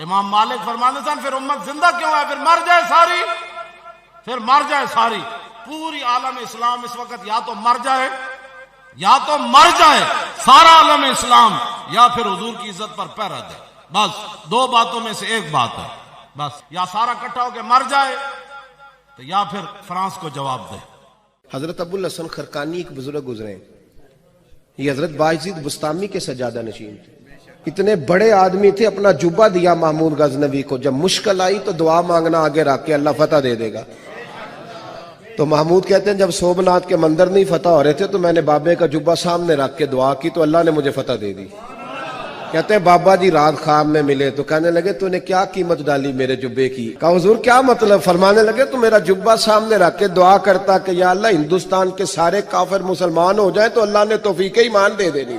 امام مالک فرماتے تھے پھر امت زندہ کیوں ہے؟ پھر مر جائے ساری، پھر مر جائے ساری پوری عالم اسلام اس وقت یا تو مر جائے، یا تو مر جائے سارا عالم اسلام، یا پھر حضور کی عزت پر پیرا دے. بس دو باتوں میں سے ایک بات ہے، بس یا سارا اکٹھا ہو کے مر جائے تو یا پھر فرانس کو جواب دے. حضرت ابو الحسن خرقانی ایک بزرگ گزرے ہیں، یہ حضرت باعزید بستامی کے سجادہ نشین تھے. اتنے بڑے آدمی تھے، اپنا جبہ دیا محمود غزنوی کو، جب مشکل آئی تو دعا مانگنا آگے رکھ کے اللہ فتح دے دے گا. تو محمود کہتے ہیں جب سومناتھ کے مندر نہیں فتح ہو رہے تھے تو میں نے بابے کا جبہ سامنے رکھ کے دعا کی تو اللہ نے مجھے فتح دے دی. کہتے ہیں بابا جی رات خواب میں ملے تو کہنے لگے تو نے کیا قیمت ڈالی میرے جبے کی؟ کہا حضور کیا مطلب؟ فرمانے لگے تو میرا جبہ سامنے رکھ کے دعا کرتا کہ یا اللہ ہندوستان کے سارے کافر مسلمان ہو جائیں تو اللہ نے توفیق ایمان دے دینی.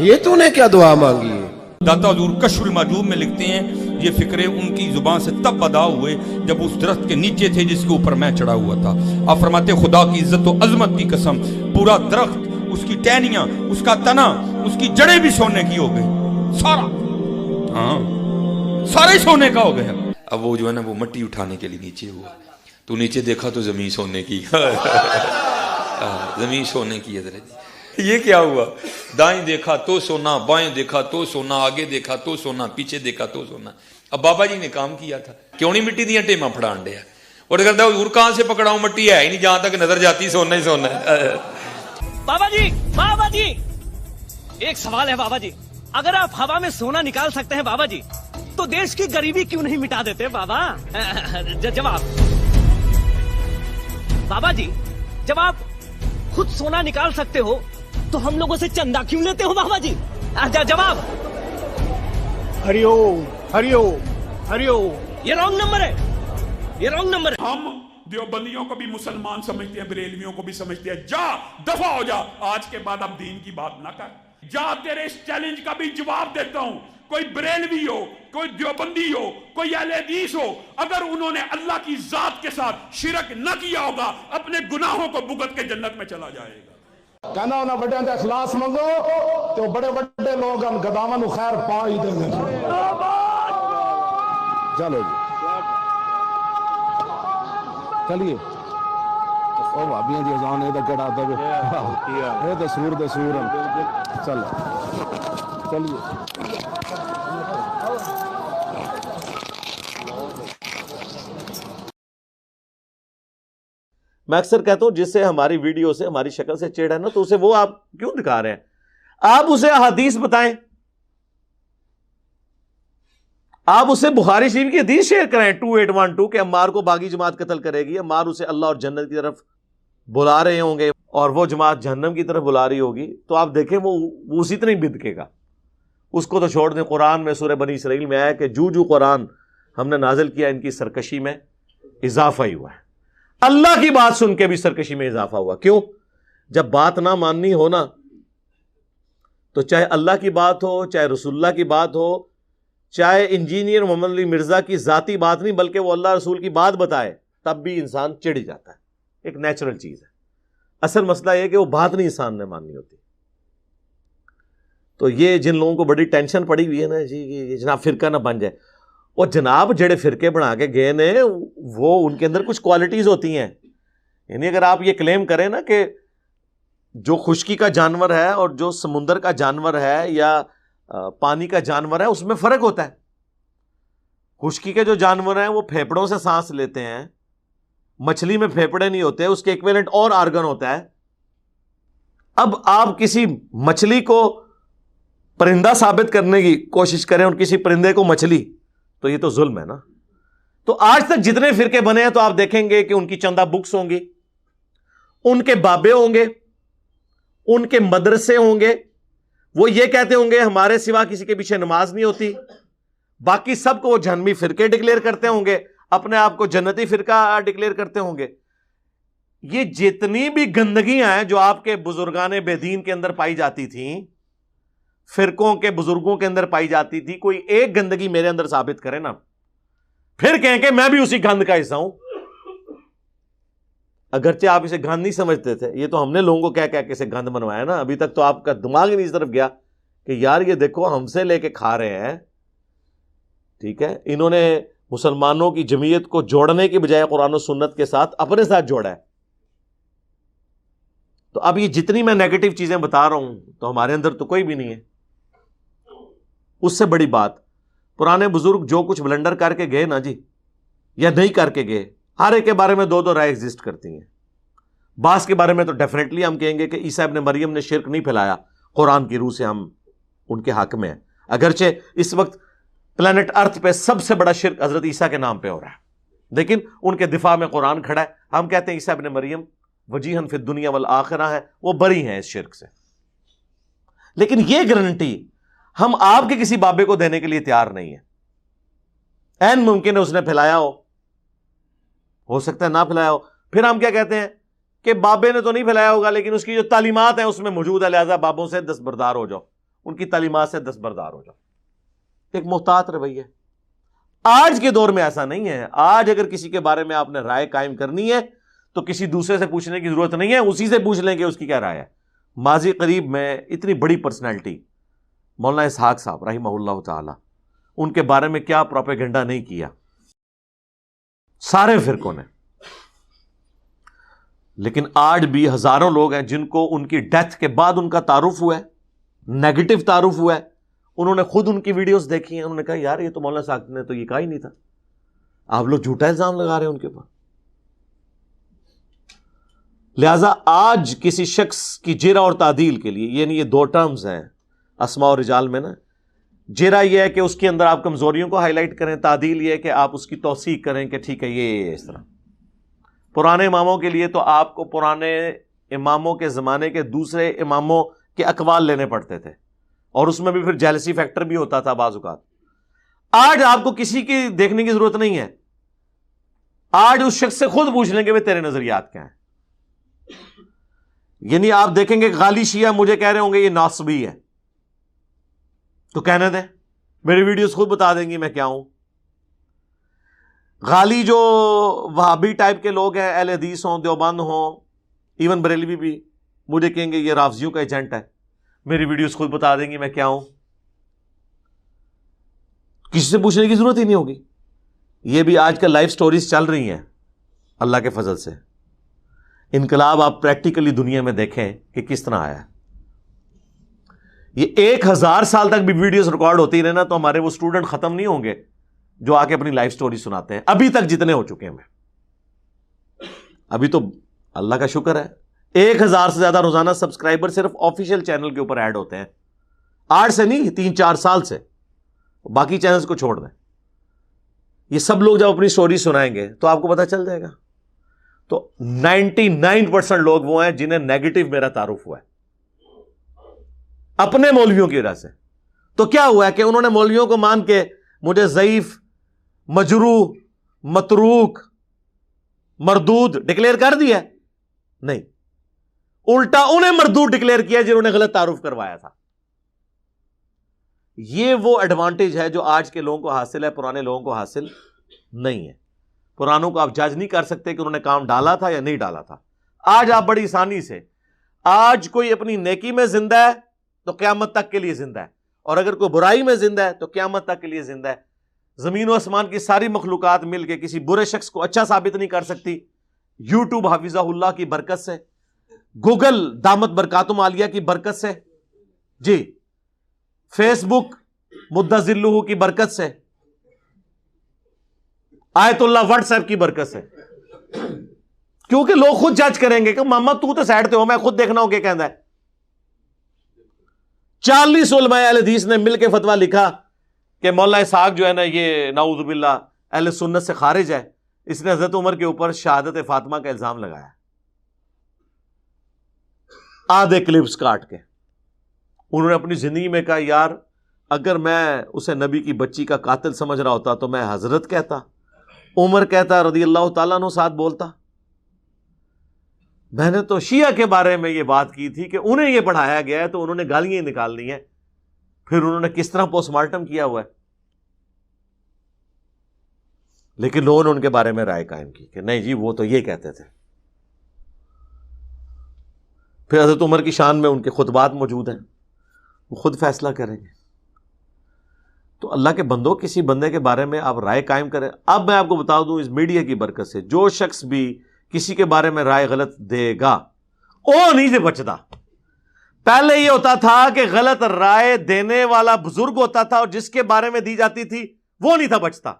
یہ تو نے کیا دعا مانگی ہے؟ داتا حضور کشف المحجوب میں لکھتے ہیں یہ فکرے ان کی زبان سے تب ادا ہوئے جب اس درخت کے نیچے تھے جس کے اوپر میں چڑھا ہوا تھا. آپ فرماتے خدا کی عزت و عظمت کی قسم پورا درخت، اس کی ٹہنیاں، اس کا تنا، اس کی جڑیں بھی سونے کی ہو گئی، سارا، ہاں سارے سونے کا ہو گیا. اب وہ جو ہے نا وہ مٹی اٹھانے کے لیے نیچے ہوا تو نیچے دیکھا تو زمین سونے کی زمین سونے کی. حضرت یہ کیا ہوا؟ دائیں دیکھا تو سونا، بائیں دیکھا تو سونا، آگے دیکھا تو سونا، پیچھے دیکھا تو سونا. اب بابا جی نے کام کیا تھا، کیوں نہیں مٹی دیا ٹیما پھڑان دیا؟ اور کہتا حضور کہاں سے پکڑاؤں، مٹی ہے ہی نہیں، جہاں تک نظر جاتی سونا ہی سونا ہے. بابا جی ایک سوال ہے بابا جی، اگر آپ ہوا میں سونا نکال سکتے ہیں بابا جی تو دیش کی غریبی کیوں نہیں مٹا دیتے بابا؟ جواب بابا جی، جب آپ خود سونا نکال سکتے ہو تو ہم لوگوں سے چندہ کیوں لیتے ہو بابا جی؟ جواب ہریو ہریو ہریو. یہ رانگ نمبر ہے، یہ رانگ نمبر ہے. ہم دیوبندیوں کو بھی مسلمان سمجھتے ہیں، بریلویوں کو بھی سمجھتے ہیں. جا دفع ہو جا، آج کے بعد اب دین کی بات نہ کر. جا تیرے اس چیلنج کا بھی جواب دیتا ہوں. کوئی بریلوی ہو، کوئی دیوبندی ہو، کوئی اہل حدیث ہو، اگر انہوں نے اللہ کی ذات کے ساتھ شرک نہ کیا ہوگا اپنے گناہوں کو بھگت کے جنت میں چلا جائے گا. کہنا انہاں بڑے دے اخلاص منگو تو بڑے بڑے لوگ ان گداواں نو خیر پا ہی دیں گے. چلو جی چلیے او بھابیاں دی اذان اے تے کڑا دے اے تے سور دے سور چل چلیے. میں اکثر کہتا ہوں جس سے ہماری ویڈیو سے ہماری شکل سے چڑ ہے نا تو اسے وہ آپ کیوں دکھا رہے ہیں؟ آپ اسے احادیث بتائیں، آپ اسے بخاری شریف کی حدیث شیئر کریں 2812 کہ عمار کو باغی جماعت قتل کرے گی. عمار اسے اللہ اور جنت کی طرف بلا رہے ہوں گے اور وہ جماعت جہنم کی طرف بلا رہی ہوگی تو آپ دیکھیں وہ اسی طرح ہی بدکے گا. اس کو تو چھوڑ دیں. قرآن میں سورہ بنی اسرائیل میں آیا کہ جو قرآن ہم نے نازل کیا ان کی سرکشی میں اضافہ ہی ہوا ہے. اللہ کی بات سن کے بھی سرکشی میں اضافہ ہوا. کیوں؟ جب بات نہ ماننی ہو نا تو چاہے اللہ کی بات ہو، چاہے رسول اللہ کی بات ہو، چاہے انجینئر محمد علی مرزا کی ذاتی بات نہیں بلکہ وہ اللہ رسول کی بات بتائے تب بھی انسان چڑ جاتا ہے. ایک نیچرل چیز ہے. اصل مسئلہ یہ کہ وہ بات نہیں انسان نے ماننی ہوتی. تو یہ جن لوگوں کو بڑی ٹینشن پڑی ہوئی ہے نا جی جناب فرقہ نہ بن جائے، اور جناب جڑے فرقے بنا کے گئے نے وہ ان کے اندر کچھ کوالٹیز ہوتی ہیں. یعنی اگر آپ یہ کلیم کریں نا کہ جو خشکی کا جانور ہے اور جو سمندر کا جانور ہے یا پانی کا جانور ہے اس میں فرق ہوتا ہے. خشکی کے جو جانور ہیں وہ پھیپڑوں سے سانس لیتے ہیں، مچھلی میں پھیپڑے نہیں ہوتے، اس کے ایکویلنٹ اور آرگن ہوتا ہے. اب آپ کسی مچھلی کو پرندہ ثابت کرنے کی کوشش کریں اور کسی پرندے کو مچھلی، تو یہ تو ظلم ہے نا. تو آج تک جتنے فرقے بنے ہیں تو آپ دیکھیں گے کہ ان کی چندہ بکس ہوں گی، ان کے بابے ہوں گے، ان کے مدرسے ہوں گے. وہ یہ کہتے ہوں گے ہمارے سوا کسی کے پیچھے نماز نہیں ہوتی. باقی سب کو وہ جہنمی فرقے ڈکلیئر کرتے ہوں گے، اپنے آپ کو جنتی فرقہ ڈکلیئر کرتے ہوں گے. یہ جتنی بھی گندگیاں ہیں جو آپ کے بزرگان بے دین کے اندر پائی جاتی تھیں، فرقوں کے بزرگوں کے اندر پائی جاتی تھی، کوئی ایک گندگی میرے اندر ثابت کرے نا، پھر کہیں کہ میں بھی اسی گند کا حصہ ہوں. اگرچہ آپ اسے گند نہیں سمجھتے تھے، یہ تو ہم نے لوگوں کو کہہ کے اسے گند بنوایا نا. ابھی تک تو آپ کا دماغ ہی نہیں اس طرف گیا کہ یار یہ دیکھو ہم سے لے کے کھا رہے ہیں، ٹھیک ہے، انہوں نے مسلمانوں کی جمعیت کو جوڑنے کے بجائے قرآن و سنت کے ساتھ اپنے ساتھ جوڑا ہے. تو اب یہ جتنی میں نیگیٹو چیزیں بتا رہا ہوں تو ہمارے اندر تو کوئی بھی نہیں ہے. اس سے بڑی بات، پرانے بزرگ جو کچھ بلنڈر کر کے گئے نا جی، یا نہیں کر کے گئے، ہر ایک کے بارے میں دو رائے ایگزسٹ کرتی ہیں. بعض کے بارے میں تو ڈیفینیٹلی ہم کہیں گے کہ عیسیٰ ابن مریم نے شرک نہیں پھیلایا، قرآن کی روح سے ہم ان کے حق میں ہیں، اگرچہ اس وقت پلانٹ ارتھ پہ سب سے بڑا شرک حضرت عیسیٰ کے نام پہ ہو رہا ہے، لیکن ان کے دفاع میں قرآن کھڑا ہے. ہم کہتے ہیں عیسیٰ ابن مریم وجیہن فی الدنیا والآخرہ ہے، وہ بری ہیں اس شرک سے. لیکن یہ گارنٹی ہم آپ کے کسی بابے کو دینے کے لیے تیار نہیں ہے. این ممکن ہے اس نے پھیلایا ہو سکتا ہے نہ پھیلایا ہو. پھر ہم کیا کہتے ہیں کہ بابے نے تو نہیں پھیلایا ہوگا، لیکن اس کی جو تعلیمات ہیں اس میں موجود ہے، لہذا بابوں سے دستبردار ہو جاؤ، ان کی تعلیمات سے دستبردار ہو جاؤ. ایک محتاط رویہ. آج کے دور میں ایسا نہیں ہے. آج اگر کسی کے بارے میں آپ نے رائے قائم کرنی ہے تو کسی دوسرے سے پوچھنے کی ضرورت نہیں ہے، اسی سے پوچھ لیں کہ اس کی کیا رائے ہے. ماضی قریب میں اتنی بڑی پرسنالٹی مولانا اسحاق صاحب رحمہ اللہ تعالی، ان کے بارے میں کیا پروپیگنڈا نہیں کیا سارے فرقوں نے. لیکن آج بھی ہزاروں لوگ ہیں جن کو ان کی ڈیتھ کے بعد ان کا تعارف ہوا ہے، نیگیٹو تعارف ہوا ہے. انہوں نے خود ان کی ویڈیوز دیکھی ہیں، انہوں نے کہا یار یہ تو مولانا صاحب نے تو یہ کہا ہی نہیں تھا. آپ لوگ جھوٹا الزام لگا رہے ہیں ان کے اوپر. لہذا آج کسی شخص کی جرح اور تعدیل کے لیے، یعنی یہ دو ٹرمز ہیں اسماء اور رجال میں نا، جرح یہ ہے کہ اس کے اندر آپ کمزوریوں کو ہائی لائٹ کریں، تعدیل یہ ہے کہ آپ اس کی توثیق کریں کہ ٹھیک ہے یہ اس طرح. پرانے اماموں کے لیے تو آپ کو پرانے اماموں کے زمانے کے دوسرے اماموں کے اقوال لینے پڑتے تھے، اور اس میں بھی پھر جیلسی فیکٹر بھی ہوتا تھا بعض اوقات. آج آپ کو کسی کی دیکھنے کی ضرورت نہیں ہے. آج اس شخص سے خود پوچھ لیں کہ وہ تیرے نظریات کیا ہیں. یعنی آپ دیکھیں گے غالی شیعہ مجھے کہہ رہے ہوں گے یہ ناصبی ہے، تو کہنے دیں، میری ویڈیوز خود بتا دیں گی میں کیا ہوں. غالی جو وہابی ٹائپ کے لوگ ہیں، اہل حدیث ہوں، دیوبند ہوں، ایون بریلوی بھی، مجھے کہیں گے یہ رافضیوں کا ایجنٹ ہے، میری ویڈیوز خود بتا دیں گی میں کیا ہوں. کسی سے پوچھنے کی ضرورت ہی نہیں ہوگی. یہ بھی آج کل لائف سٹوریز چل رہی ہیں اللہ کے فضل سے. انقلاب آپ پریکٹیکلی دنیا میں دیکھیں کہ کس طرح آیا ہے. یہ 1000 سال تک بھی ویڈیوز ریکارڈ ہوتی رہے نا تو ہمارے وہ سٹوڈنٹ ختم نہیں ہوں گے جو آ کے اپنی لائف سٹوری سناتے ہیں. ابھی تک جتنے ہو چکے ہیں، ابھی تو اللہ کا شکر ہے 1000 سے زیادہ روزانہ سبسکرائبر صرف آفیشیل چینل کے اوپر ایڈ ہوتے ہیں. 8 سے نہیں، 3-4 سال سے. باقی چینلز کو چھوڑ دیں. یہ سب لوگ جب اپنی سٹوری سنائیں گے تو آپ کو پتہ چل جائے گا. تو 99% لوگ وہ ہیں جنہیں نیگیٹو میرا تعارف ہوا ہے اپنے مولویوں کی وجہ سے. تو کیا ہوا ہے کہ انہوں نے مولویوں کو مان کے مجھے ضعیف، مجروح، متروک، مردود ڈکلیئر کر دیا؟ نہیں، الٹا انہیں مردود ڈکلیئر کیا جنہوں نے غلط تعارف کروایا تھا. یہ وہ ایڈوانٹیج ہے جو آج کے لوگوں کو حاصل ہے، پرانے لوگوں کو حاصل نہیں ہے. پرانوں کو آپ جج نہیں کر سکتے کہ انہوں نے کام ڈالا تھا یا نہیں ڈالا تھا. آج آپ بڑی آسانی سے، آج کوئی اپنی نیکی میں زندہ ہے تو قیامت تک کے لیے زندہ ہے، اور اگر کوئی برائی میں زندہ ہے تو قیامت تک کے لیے زندہ ہے. زمین و آسمان کی ساری مخلوقات مل کے کسی برے شخص کو اچھا ثابت نہیں کر سکتی. یوٹیوب حافظہ اللہ کی برکت سے، گوگل دامت برکاتم عالیہ کی برکت سے، جی فیس بک مدّ ذلہ کی برکت سے، آیت اللہ واٹس ایپ کی برکت سے. کیونکہ لوگ خود جج کریں گے کہ ماما تو سائڈ تے ہو، میں خود دیکھنا ہوں کہ کہندا ہے. 40 علماء اہل حدیث نے مل کے فتویٰ لکھا کہ مولانا اسحاق جو ہے نا یہ نعوذ باللہ اہل سنت سے خارج ہے. اس نے حضرت عمر کے اوپر شہادت فاطمہ کا الزام لگایا آدھے کلپس کاٹ کے. انہوں نے اپنی زندگی میں کہا یار اگر میں اسے نبی کی بچی کا قاتل سمجھ رہا ہوتا تو میں حضرت کہتا، عمر کہتا، رضی اللہ تعالیٰ عنہ ساتھ بولتا. میں نے تو شیعہ کے بارے میں یہ بات کی تھی کہ انہیں یہ پڑھایا گیا ہے تو انہوں نے گالیاں نکال لی ہیں. پھر انہوں نے کس طرح پوسٹ مارٹم کیا ہوا ہے. لیکن لوگوں نے ان کے بارے میں رائے قائم کی کہ نہیں جی وہ تو یہ کہتے تھے. پھر حضرت عمر کی شان میں ان کے خطبات موجود ہیں، وہ خود فیصلہ کریں گے. تو اللہ کے بندوں کسی بندے کے بارے میں آپ رائے قائم کریں. اب میں آپ کو بتا دوں اس میڈیا کی برکت سے جو شخص بھی کسی کے بارے میں رائے غلط دے گا وہ نہیں سے بچتا. پہلے یہ ہوتا تھا کہ غلط رائے دینے والا بزرگ ہوتا تھا اور جس کے بارے میں دی جاتی تھی وہ نہیں تھا بچتا.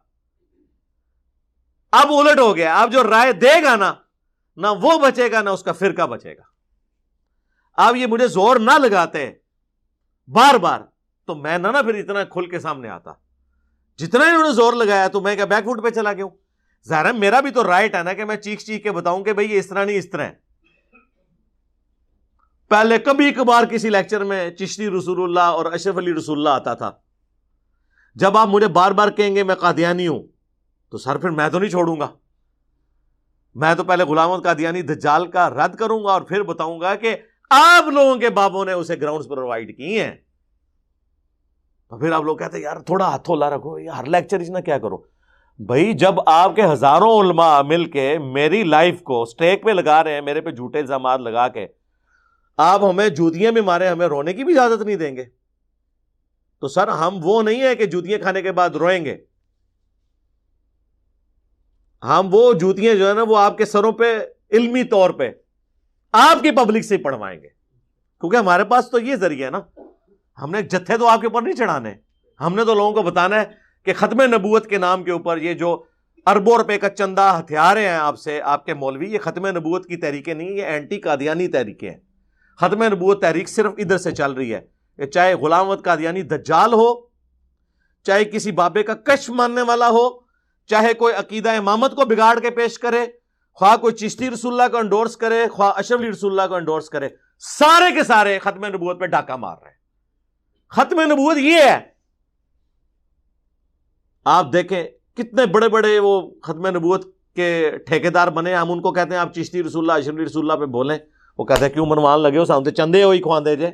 اب الٹ ہو گیا. اب جو رائے دے گا نا نہ وہ بچے گا نہ اس کا فرقہ بچے گا. اب یہ مجھے زور نہ لگاتے بار بار تو میں نہ پھر اتنا کھل کے سامنے آتا. جتنا انہوں نے زور لگایا تو میں کیا بیک فوٹ پہ چلا گیا ہوں. ظاہر ہے میرا بھی تو رائٹ ہے نا کہ میں چیخ چیخ کے بتاؤں کہ بھئی یہ اس طرح نہیں اس طرح ہے. پہلے کبھی کبھار کسی لیکچر میں چشتی رسول اللہ اور اشرف علی رسول اللہ آتا تھا. جب آپ مجھے بار بار کہیں گے میں قادیانی ہوں تو سر پھر میں تو نہیں چھوڑوں گا. میں تو پہلے غلام احمد قادیانی دجال کا رد کروں گا اور پھر بتاؤں گا کہ آپ لوگوں کے بابوں نے اسے گراؤنڈز پرووائڈ کی ہیں. تو پھر آپ لوگ کہتے ہیں یار تھوڑا ہاتھوں لا رکھو ہر لیکچر اس نہ کیا کرو. بھائی جب آپ کے ہزاروں علماء مل کے میری لائف کو سٹیک پہ لگا رہے ہیں, میرے پہ جھوٹے الزامات لگا کے, آپ ہمیں جوتیاں بھی مارے, ہمیں رونے کی بھی اجازت نہیں دیں گے. تو سر ہم وہ نہیں ہے کہ جوتیاں کھانے کے بعد روئیں گے. ہم وہ جوتیاں جو ہے نا وہ آپ کے سروں پہ علمی طور پہ آپ کی پبلک سے پڑھوائیں گے, کیونکہ ہمارے پاس تو یہ ذریعہ ہے نا. ہم نے جتھے تو آپ کے اوپر نہیں چڑھانے, ہم نے تو لوگوں کو بتانا ہے کہ ختم نبوت کے نام کے اوپر یہ جو اربوں روپے کا چندہ ہتھیارے ہیں آپ سے آپ کے مولوی, یہ ختم نبوت کی تحریکیں نہیں, یہ اینٹی قادیانی تحریکیں ہیں. ختم نبوت تحریک صرف ادھر سے چل رہی ہے, چاہے غلام احمد قادیانی دجال ہو, چاہے کسی بابے کا کشف ماننے والا ہو, چاہے کوئی عقیدہ امامت کو بگاڑ کے پیش کرے, خواہ کوئی چشتی رسول اللہ کو انڈورس کرے, خواہ اشرف علی رسول اللہ کو انڈورس کرے, سارے کے سارے ختم نبوت پہ ڈاکہ مار رہے ہیں. ختم نبوت یہ ہے. آپ دیکھیں کتنے بڑے بڑے وہ ختم نبوت کے ٹھیکیدار بنے, ہم ان کو کہتے ہیں آپ چشتی رسول اللہ اشرف علی رسول اللہ پہ بولیں, وہ کہتے ہیں کیوں منوان لگے ہو سامنے چندے ہوئی خواندے جے.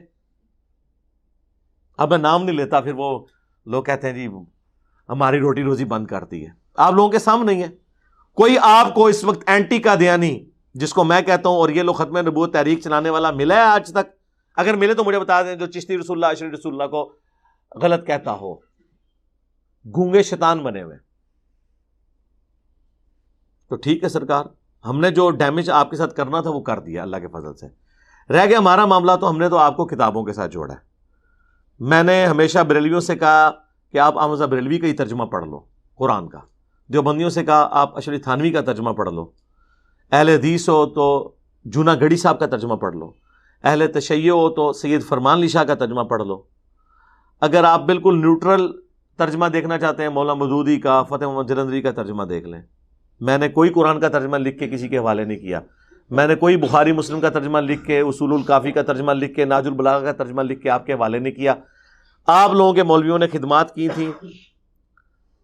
اب میں نام نہیں لیتا, پھر وہ لوگ کہتے ہیں جی ہماری روٹی روزی بند کرتی ہے. آپ لوگوں کے سامنے ہی ہے. کوئی آپ کو اس وقت اینٹی قادیانی جس کو میں کہتا ہوں اور یہ لوگ ختم نبوت تحریک چلانے والا ملا ہے آج تک؟ اگر ملے تو مجھے بتا دیں جو چشتی رسول اللہ اشرف رسول اللہ کو غلط کہتا ہو. گونگے شیطان بنے ہوئے. تو ٹھیک ہے سرکار, ہم نے جو ڈیمیج آپ کے ساتھ کرنا تھا وہ کر دیا اللہ کے فضل سے. رہ گیا ہمارا معاملہ, تو ہم نے تو آپ کو کتابوں کے ساتھ جوڑا ہے. میں نے ہمیشہ بریلویوں سے کہا کہ آپ احمد رضا بریلوی کا ہی ترجمہ پڑھ لو قرآن کا. دیوبندیوں سے کہا آپ اشرف تھانوی کا ترجمہ پڑھ لو. اہل حدیث ہو تو جونا گڑھی صاحب کا ترجمہ پڑھ لو. اہل تشیع ہو تو سید فرمان علی شاہ کا ترجمہ پڑھ لو. اگر آپ بالکل نیوٹرل ترجمہ دیکھنا چاہتے ہیں مولانا مودودی کا, فتح محمد جلندری کا ترجمہ دیکھ لیں. میں نے کوئی قرآن کا ترجمہ لکھ کے کسی کے حوالے نہیں کیا. میں نے کوئی بخاری مسلم کا ترجمہ لکھ کے, اصول الکافی کا ترجمہ لکھ کے, ناج البلاغہ کا ترجمہ لکھ کے آپ کے حوالے نہیں کیا. آپ لوگوں کے مولویوں نے خدمات کی تھیں.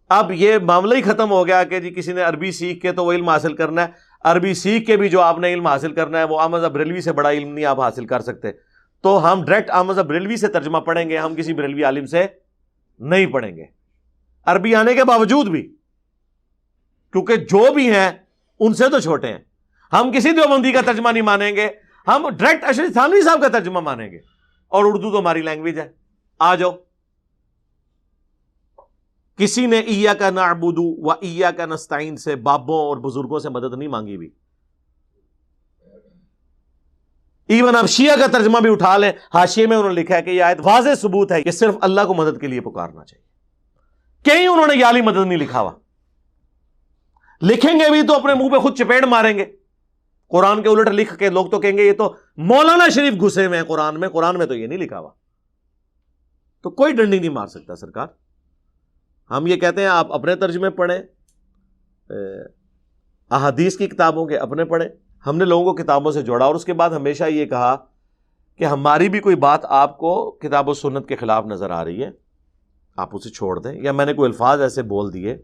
اب یہ معاملہ ہی ختم ہو گیا کہ جی کسی نے عربی سیکھ کے تو وہ علم حاصل کرنا ہے. عربی سیکھ کے بھی جو آپ نے علم حاصل کرنا ہے وہ احمد رضا بریلوی سے بڑا علم نہیں آپ حاصل کر سکتے. تو ہم ڈائریکٹ احمد رضا بریلوی سے ترجمہ پڑھیں گے, ہم کسی بریلوی عالم سے نہیں پڑھیں گے, عربی آنے کے باوجود بھی, کیونکہ جو بھی ہیں ان سے تو چھوٹے ہیں. ہم کسی دیوبندی کا ترجمہ نہیں مانیں گے, ہم ڈائریکٹ اشرف تھانوی صاحب کا ترجمہ مانیں گے. اور اردو تو ہماری لینگویج ہے. آ جاؤ. کسی نے ایاک نعبد و ایاک نستعین سے بابوں اور بزرگوں سے مدد نہیں مانگی بھی. ایون آپ شیعہ کا ترجمہ بھی اٹھا لیں, حاشیے میں انہوں نے لکھا ہے کہ یہ آیت واضح ثبوت ہے کہ صرف اللہ کو مدد کے لیے پکارنا چاہیے. کہیں انہوں نے یالی مدد نہیں لکھا ہوا. لکھیں گے بھی تو اپنے منہ پہ خود چپیڑ ماریں گے. قرآن کے الٹ لکھ کے لوگ تو کہیں گے یہ تو مولانا شریف گھسے ہوئے ہیں قرآن میں, قرآن میں تو یہ نہیں لکھا ہوا. تو کوئی ڈنڈی نہیں مار سکتا سرکار. ہم یہ کہتے ہیں آپ اپنے ترجمے پڑھیں, احادیث کی کتابوں کے اپنے پڑھیں. ہم نے لوگوں کو کتابوں سے جوڑا, اور اس کے بعد ہمیشہ یہ کہا کہ ہماری بھی کوئی بات آپ کو کتاب و سنت کے خلاف نظر آ رہی ہے آپ اسے چھوڑ دیں, یا میں نے کوئی الفاظ ایسے بول دیے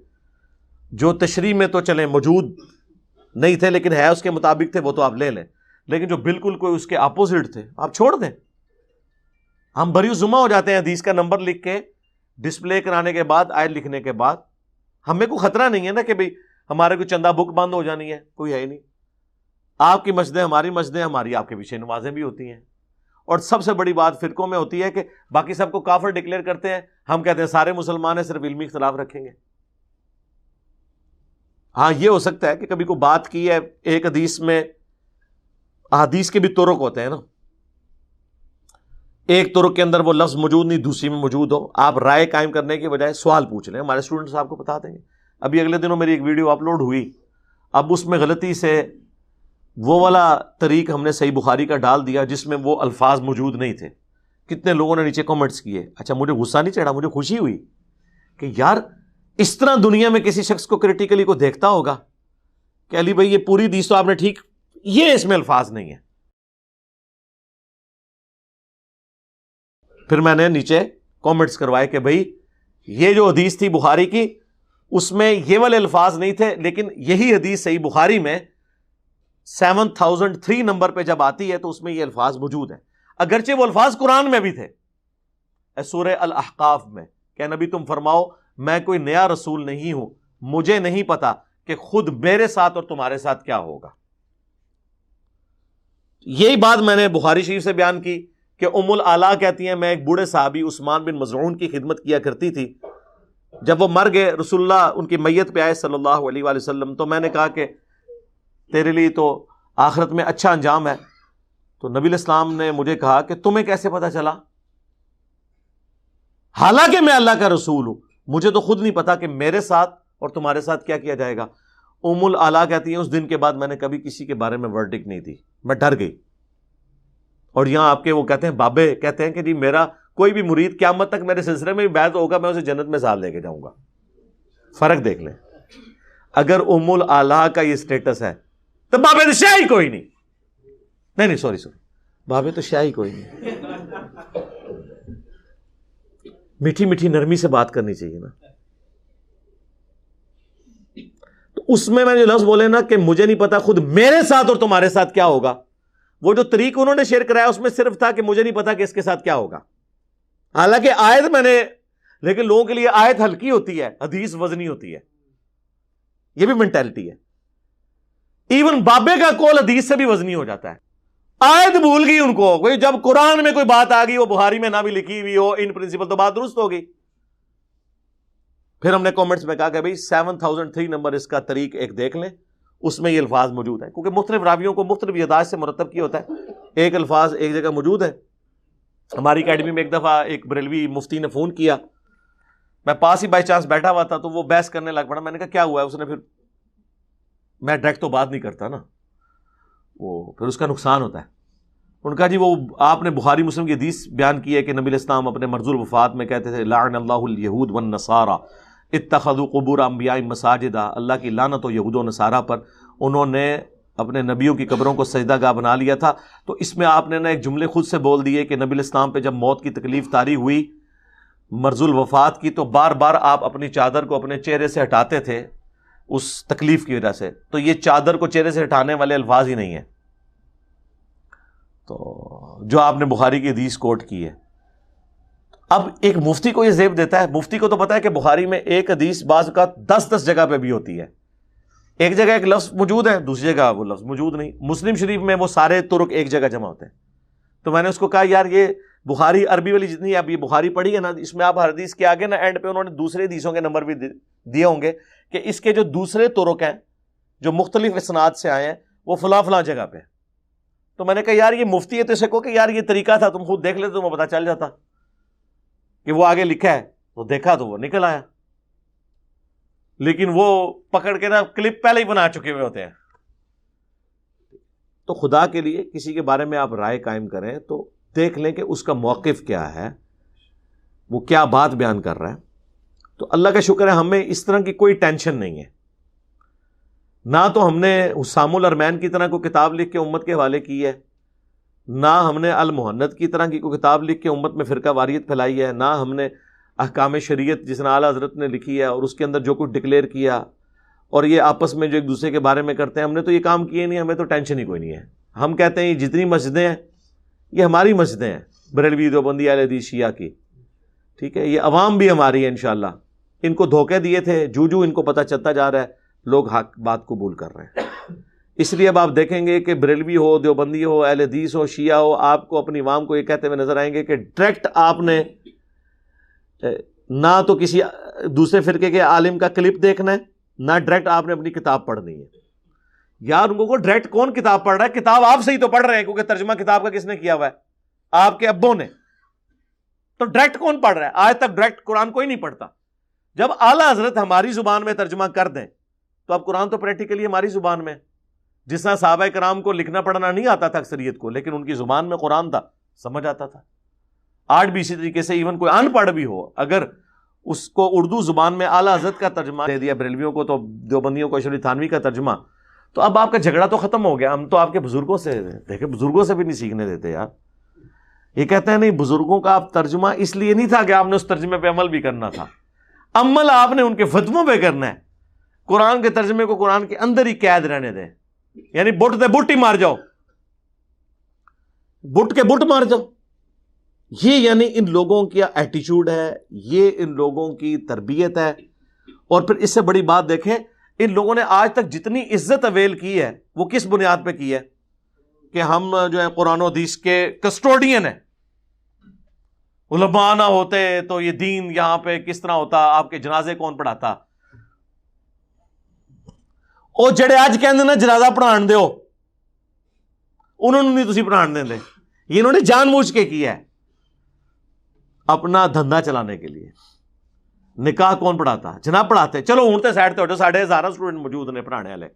جو تشریح میں تو چلیں موجود نہیں تھے لیکن ہے اس کے مطابق تھے, وہ تو آپ لے لیں, لیکن جو بالکل کوئی اس کے اپوزٹ تھے آپ چھوڑ دیں. ہم بری ذمہ ہو جاتے ہیں حدیث کا نمبر لکھ کے ڈسپلے کرانے کے بعد, آیت لکھنے کے بعد. ہمیں کوئی خطرہ نہیں ہے نا کہ بھئی ہمارے کوئی چندہ بک بند ہو جانی ہے, کوئی ہے ہی نہیں. آپ کی مسجدیں ہماری مسجدیں, ہماری آپ کے پیچھے نمازیں بھی ہوتی ہیں, اور سب سے بڑی بات فرقوں میں ہوتی ہے کہ باقی سب کو کافر ڈکلیئر کرتے ہیں، ہم کہتے ہیں سارے مسلمان ہیں، صرف علمی اختلاف رکھیں گے۔ ہاں یہ ہو سکتا ہے کہ کبھی کوئی بات کی ہے ایک حدیث میں، احادیث کے بھی طرق ہوتے ہیں نا، ایک طرق کے اندر وہ لفظ موجود نہیں، دوسری میں موجود ہو، آپ رائے قائم کرنے کے بجائے سوال پوچھ لیں، ہمارے اسٹوڈنٹس آپ کو بتا دیں گے۔ ابھی اگلے دنوں میری ایک ویڈیو اپلوڈ ہوئی، اب اس میں غلطی سے وہ والا طریق ہم نے صحیح بخاری کا ڈال دیا جس میں وہ الفاظ موجود نہیں تھے۔ کتنے لوگوں نے نیچے کامنٹس کیے۔ اچھا مجھے غصہ نہیں چڑھا، مجھے خوشی ہوئی کہ یار اس طرح دنیا میں کسی شخص کو کریٹیکلی کو دیکھتا ہوگا کہ علی بھائی یہ پوری حدیث تو آپ نے ٹھیک، یہ اس میں الفاظ نہیں ہے۔ پھر میں نے نیچے کامنٹس کروائے کہ بھائی یہ جو حدیث تھی بخاری کی اس میں یہ والے الفاظ نہیں تھے، لیکن یہی حدیث صحیح بخاری میں 7003 نمبر پہ جب آتی ہے تو اس میں یہ الفاظ موجود ہیں، اگرچہ وہ الفاظ قرآن میں بھی تھے، سورہ الاحقاف میں کہ نبی تم فرماؤ میں کوئی نیا رسول نہیں ہوں، مجھے نہیں پتا کہ خود میرے ساتھ اور تمہارے ساتھ کیا ہوگا۔ یہی بات میں نے بخاری شریف سے بیان کی کہ ام الاعلیٰ کہتی ہیں میں ایک بوڑھے صحابی عثمان بن مظعون کی خدمت کیا کرتی تھی، جب وہ مر گئے رسول اللہ ان کی میت پہ آئے صلی اللہ علیہ وآلہ وسلم، تو میں نے کہا کہ تیرے لیے تو آخرت میں اچھا انجام ہے، تو نبی علیہ السلام نے مجھے کہا کہ تمہیں کیسے پتا چلا، حالانکہ میں اللہ کا رسول ہوں، مجھے تو خود نہیں پتا کہ میرے ساتھ اور تمہارے ساتھ کیا کیا جائے گا۔ ام الاعلیٰ کہتی ہیں اس دن کے بعد میں نے کبھی کسی کے بارے میں ورڈکٹ نہیں دی، میں ڈر گئی۔ اور یہاں آپ کے وہ کہتے ہیں بابے کہتے ہیں کہ جی میرا کوئی بھی مرید قیامت تک میرے سلسلے میں بھی بیعت ہوگا، میں اسے جنت میں ساتھ لے کے جاؤں گا۔ فرق دیکھ لیں، اگر ام الاعلیٰ کا یہ سٹیٹس ہے تو بابے تو شاہ ہی کوئی نہیں سوری بابے تو شاہ ہی کوئی نہیں۔ میٹھی میٹھی نرمی سے بات کرنی چاہیے نا۔ تو اس میں جو لفظ بولے نا کہ مجھے نہیں پتا خود میرے ساتھ اور تمہارے ساتھ کیا ہوگا، وہ جو طریق انہوں نے شیئر کرایا اس میں صرف تھا کہ مجھے نہیں پتا کہ اس کے ساتھ کیا ہوگا، حالانکہ آیت میں نے، لیکن لوگوں کے لیے آیت ہلکی ہوتی ہے، حدیث وزنی ہوتی ہے، یہ بھی مینٹالٹی ہے۔ ایون بابے کا قول حدیث سے بھی وزنی ہو جاتا ہے، آیت بھول گئی ان کو، کوئی جب قرآن میں کوئی بات آ گئی وہ بخاری میں نہ بھی لکھی ہوئی ہو ان پرنسپل تو بات درست ہو گئی۔ پھر ہم نے کامنٹس میں کہا کہ بھائی 7003 نمبر اس کا طریق ایک دیکھ لیں، اس میں یہ الفاظ موجود ہیں، کیونکہ مختلف راویوں کو مختلف یاداشت سے مرتب کیا ہوتا ہے، ایک الفاظ ایک جگہ موجود ہے۔ ہماری اکیڈمی میں ایک دفعہ ایک بریلوی مفتی نے فون کیا، میں پاس ہی بائی چانس بیٹھا ہوا تھا تو وہ بحث کرنے لگ پڑا، میں نے کہا کیا ہوا ہے، اس نے، پھر میں ڈائریکٹ تو بات نہیں کرتا نا، وہ پھر اس کا نقصان ہوتا ہے۔ ان کا جی وہ آپ نے بخاری مسلم کی حدیث بیان کی ہے کہ نبی علیہ السلام اپنے مرض الوفات میں کہتے تھے لعن اللہ الیہود والنصارى اتخذوا قبور انبیاء مساجدا، اللہ کی لعنت ہو یہود و نصارہ پر، انہوں نے اپنے نبیوں کی قبروں کو سجدہ گاہ بنا لیا تھا۔ تو اس میں آپ نے نا ایک جملے خود سے بول دیے کہ نبی علیہ السلام پہ جب موت کی تکلیف طاری ہوئی مرض الوفات کی، تو بار بار آپ اپنی چادر کو اپنے چہرے سے ہٹاتے تھے اس تکلیف کی وجہ سے، تو یہ چادر کو چہرے سے ہٹانے والے الفاظ ہی نہیں ہیں، تو جو آپ نے بخاری کی حدیث کوٹ کی ہے۔ اب ایک مفتی کو یہ زیب دیتا ہے، مفتی کو تو پتا ہے کہ بخاری میں ایک حدیث بعض کا 10 جگہ پہ بھی ہوتی ہے، ایک جگہ ایک لفظ موجود ہے دوسری جگہ وہ لفظ موجود نہیں، مسلم شریف میں وہ سارے طرق ایک جگہ جمع ہوتے ہیں۔ تو میں نے اس کو کہا یار یہ بخاری عربی والی جتنی آپ یہ بخاری پڑھی ہے نا، اس میں آپ ہر حدیث کے آگے نا اینڈ پہ انہوں نے دوسرے حدیثوں کے نمبر بھی دیے ہوں گے کہ اس کے جو دوسرے طرق ہیں جو مختلف اسناد سے آئے ہیں وہ فلاں فلاں جگہ پہ۔ تو میں نے کہا یار یہ مفتی ہے تو اسے کہو کہ یار یہ طریقہ تھا، تم خود دیکھ لیتے تمہیں پتا چل جاتا کہ وہ آگے لکھا ہے، تو دیکھا تو وہ نکل آیا، لیکن وہ پکڑ کے نا کلپ پہلے ہی بنا چکے ہوئے ہوتے ہیں۔ تو خدا کے لیے کسی کے بارے میں آپ رائے قائم کریں تو دیکھ لیں کہ اس کا موقف کیا ہے، وہ کیا بات بیان کر رہا ہے۔ تو اللہ کا شکر ہے ہمیں اس طرح کی کوئی ٹینشن نہیں ہے، نہ تو ہم نے حسام الارمین کی طرح کوئی کتاب لکھ کے امت کے حوالے کی ہے، نہ ہم نے المہند کی طرح کی کوئی کتاب لکھ کے امت میں فرقہ واریت پھیلائی ہے، نہ ہم نے احکام شریعت جس نے اعلیٰ حضرت نے لکھی ہے اور اس کے اندر جو کچھ ڈکلیئر کیا اور یہ آپس میں جو ایک دوسرے کے بارے میں کرتے ہیں، ہم نے تو یہ کام کیے نہیں، ہمیں تو ٹینشن ہی کوئی نہیں ہے۔ ہم کہتے ہیں یہ جتنی مسجدیں ہیں یہ ہماری مسجدیں ہیں، بریلوی دیوبندی اہل حدیث شیعہ کی، ٹھیک ہے، یہ عوام بھی ہماری ہے انشاءاللہ۔ ان کو دھوکے دیے تھے، جو ان کو پتہ چلتا جا رہا ہے لوگ حق بات قبول کر رہے ہیں۔ اس لیے اب آپ دیکھیں گے کہ بریلوی ہو، دیوبندی ہو، اہل حدیث ہو، شیعہ ہو، آپ کو اپنی عوام کو یہ کہتے ہوئے نظر آئیں گے کہ ڈائریکٹ آپ نے نہ تو کسی دوسرے فرقے کے عالم کا کلپ دیکھنا ہے، نہ ڈائریکٹ آپ نے اپنی کتاب پڑھنی ہے. یار ان کو ڈائریکٹ کون کتاب پڑھ رہا ہے؟ کتاب آپ سے ہی تو پڑھ رہے ہیں، کیونکہ ترجمہ کتاب کا کس نے کیا ہوا ہے؟ آپ کے ابوں نے. تو ڈائریکٹ کون پڑھ رہا ہے؟ آج تک ڈائریکٹ قرآن کوئی نہیں پڑھتا. جب اعلیٰ حضرت ہماری زبان میں ترجمہ کر دیں تو اب قرآن تو پریکٹیکلی ہماری زبان میں، جس طرح صحابہ کرام کو لکھنا پڑھنا نہیں آتا تھا اکثریت کو، لیکن ان کی زبان میں قرآن تھا، سمجھ آتا تھا. آج بھی اسی طریقے سے ایون کوئی ان پڑھ بھی ہو، اگر اس کو اردو زبان میں اعلیٰ حضرت کا ترجمہ دے دیا بریلویوں کو، تو دیوبندیوں کو اشرف علی تھانوی کا ترجمہ، تو اب آپ کا جھگڑا تو ختم ہو گیا. ہم تو آپ کے بزرگوں سے دیکھیں، بزرگوں سے بھی نہیں سیکھنے دیتے یار. یہ کہتے ہیں نہیں، بزرگوں کا آپ ترجمہ اس لیے نہیں تھا کہ آپ نے اس ترجمے پہ عمل بھی کرنا تھا، عمل آپ نے ان کے فتووں پہ کرنا ہے. قرآن کے ترجمے کو قرآن کے اندر ہی قید رہنے دیں، یعنی بٹ دے بٹ ہی مار جاؤ، بٹ کے بٹ مار جاؤ. یہ یعنی ان لوگوں کا ایٹیچیوڈ ہے، یہ ان لوگوں کی تربیت ہے. اور پھر اس سے بڑی بات دیکھیں، ان لوگوں نے آج تک جتنی عزت اویل کی ہے وہ کس بنیاد پہ کی ہے؟ کہ ہم جو ہے قرآن و حدیث کے کسٹوڈین ہیں. علماء نہ ہوتے تو یہ دین یہاں پہ کس طرح ہوتا، آپ کے جنازے کون پڑھاتا؟ او جڑے آج کہندے نا جنازہ پڑھان دیو، انہوں نے نہیں تسی پڑھان دیں دے. یہ انہوں نے جان بوجھ کے کیا ہے اپنا دھندا چلانے کے لیے. نکاح کون پڑھاتا؟ جناب پڑھاتے. چلو ہوں تو سائڈ تے ہو جو 10,500 اسٹوڈنٹ موجود نے پڑھانے والے،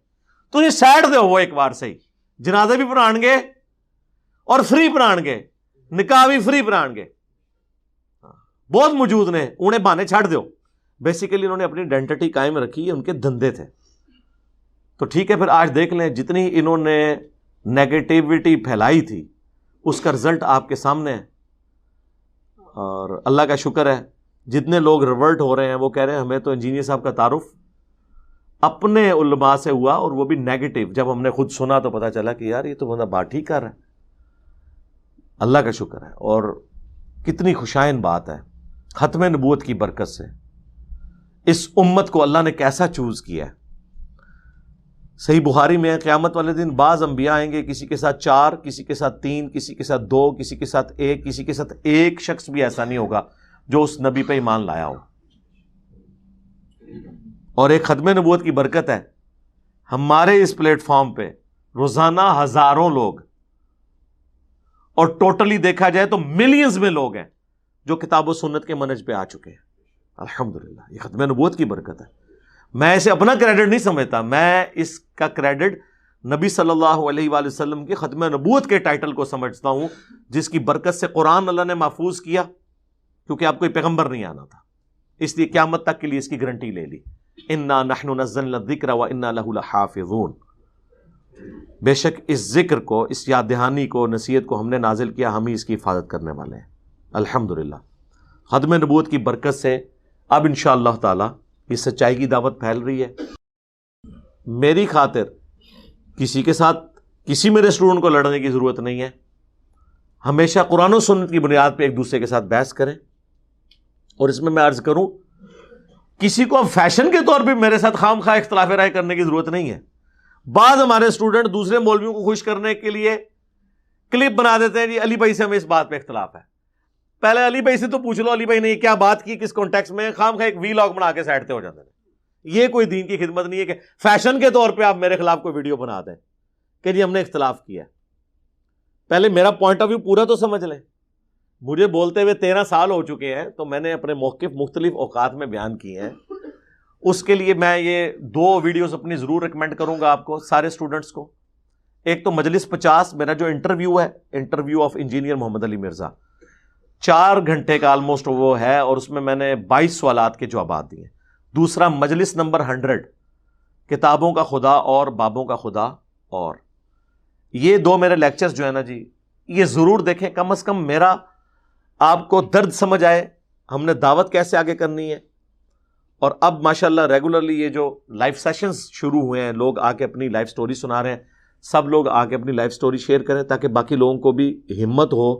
تو یہ سائڈ دے ہو ایک بار سے ہی. جنازے بھی پڑھان گے اور فری پڑھان گے، نکاح بھی فری پڑھان گے. بہت موجود نے، انہیں بہانے چھڑ دیو. بیسیکلی انہوں نے اپنی آئیڈینٹی قائم رکھی، ان کے دھندے تھے. تو ٹھیک ہے، پھر آج دیکھ لیں جتنی انہوں نے نیگیٹیوٹی پھیلائی تھی اس کا رزلٹ آپ کے سامنے ہے. اور اللہ کا شکر ہے جتنے لوگ ریورٹ ہو رہے ہیں وہ کہہ رہے ہیں ہمیں تو انجینئر صاحب کا تعارف اپنے علماء سے ہوا، اور وہ بھی نیگیٹو. جب ہم نے خود سنا تو پتا چلا کہ یار یہ تو بندہ بات ٹھیک کر رہا ہے. اللہ کا شکر ہے. اور کتنی خوشائن بات ہے ختم نبوت کی برکت سے اس امت کو اللہ نے کیسا چوز کیا ہے. صحیح بخاری میں ہے قیامت والے دن بعض انبیاء آئیں گے، کسی کے ساتھ 4، کسی کے ساتھ 3، کسی کے ساتھ 2، کسی کے ساتھ 1، کسی کے ساتھ ایک شخص بھی ایسا نہیں ہوگا جو اس نبی پہ ایمان لایا ہو. اور ایک ختم نبوت کی برکت ہے ہمارے اس پلیٹ فارم پہ روزانہ ہزاروں لوگ، اور ٹوٹلی دیکھا جائے تو ملینز میں لوگ ہیں جو کتاب و سنت کے منہج پہ آ چکے ہیں. الحمدللہ یہ ختم نبوت کی برکت ہے. میں اسے اپنا کریڈٹ نہیں سمجھتا، میں اس کا کریڈٹ نبی صلی اللہ علیہ وآلہ وسلم کی ختم نبوت کے ٹائٹل کو سمجھتا ہوں، جس کی برکت سے قرآن اللہ نے محفوظ کیا، کیونکہ آپ کوئی پیغمبر نہیں آنا تھا، اس لیے قیامت تک کے لیے اس کی گارنٹی لے لی. انا نحن نزلنا الذکر وانا لہ لحافظون. بے شک اس ذکر کو، اس یاد دہانی کو، نصیحت کو ہم نے نازل کیا، ہم ہی اس کی حفاظت کرنے والے ہیں. الحمدللہ ختم نبوت کی برکت سے اب انشاءاللہ تعالی یہ سچائی کی دعوت پھیل رہی ہے. میری خاطر کسی کے ساتھ کسی میرے اسٹوڈنٹ کو لڑنے کی ضرورت نہیں ہے. ہمیشہ قرآن و سنت کی بنیاد پہ ایک دوسرے کے ساتھ بحث کریں. اور اس میں عرض کروں، کسی کو اب فیشن کے طور پہ میرے ساتھ خام خواہ اختلاف رائے کرنے کی ضرورت نہیں ہے. بعض ہمارے اسٹوڈنٹ دوسرے مولویوں کو خوش کرنے کے لیے کلپ بنا دیتے ہیں، جی علی بھائی سے ہمیں اس بات پہ اختلاف ہے. پہلے علی بھائی سے تو پوچھ لو علی بھائی نے یہ کیا بات کی، کس کانٹیکس میں. خام خواہ ایک وی لاگ بنا کے سائڈ پہ ہو جاتے ہیں. یہ کوئی دین کی خدمت نہیں ہے کہ فیشن کے طور پہ آپ میرے خلاف کوئی ویڈیو بنا دیں کہ جی ہم نے اختلاف کیا. پہلے میرا پوائنٹ آف ویو پورا تو سمجھ لیں. مجھے بولتے ہوئے 13 سال ہو چکے ہیں، تو میں نے اپنے موقف مختلف اوقات میں بیان کیے ہیں. اس کے لیے میں یہ 2 ویڈیوز اپنی ضرور ریکمینڈ کروں گا آپ کو سارے اسٹوڈنٹس کو. ایک تو مجلس 50 میرا جو انٹرویو ہے، انٹرویو آف انجینئر محمد علی مرزا، 4 گھنٹے کا آلموسٹ وہ ہے، اور اس میں میں نے 22 سوالات کے جوابات دیے. دوسرا مجلس نمبر 100 کتابوں کا خدا اور بابوں کا خدا. اور یہ 2 میرے لیکچرز جو ہے نا جی، یہ ضرور دیکھیں. کم از کم میرا آپ کو درد سمجھ آئے ہم نے دعوت کیسے آگے کرنی ہے. اور اب ماشاءاللہ ریگولرلی یہ جو لائف سیشنز شروع ہوئے ہیں، لوگ آ کے اپنی لائف سٹوری سنا رہے ہیں. سب لوگ آ کے اپنی لائف سٹوری شیئر کریں تاکہ باقی لوگوں کو بھی ہمت ہو.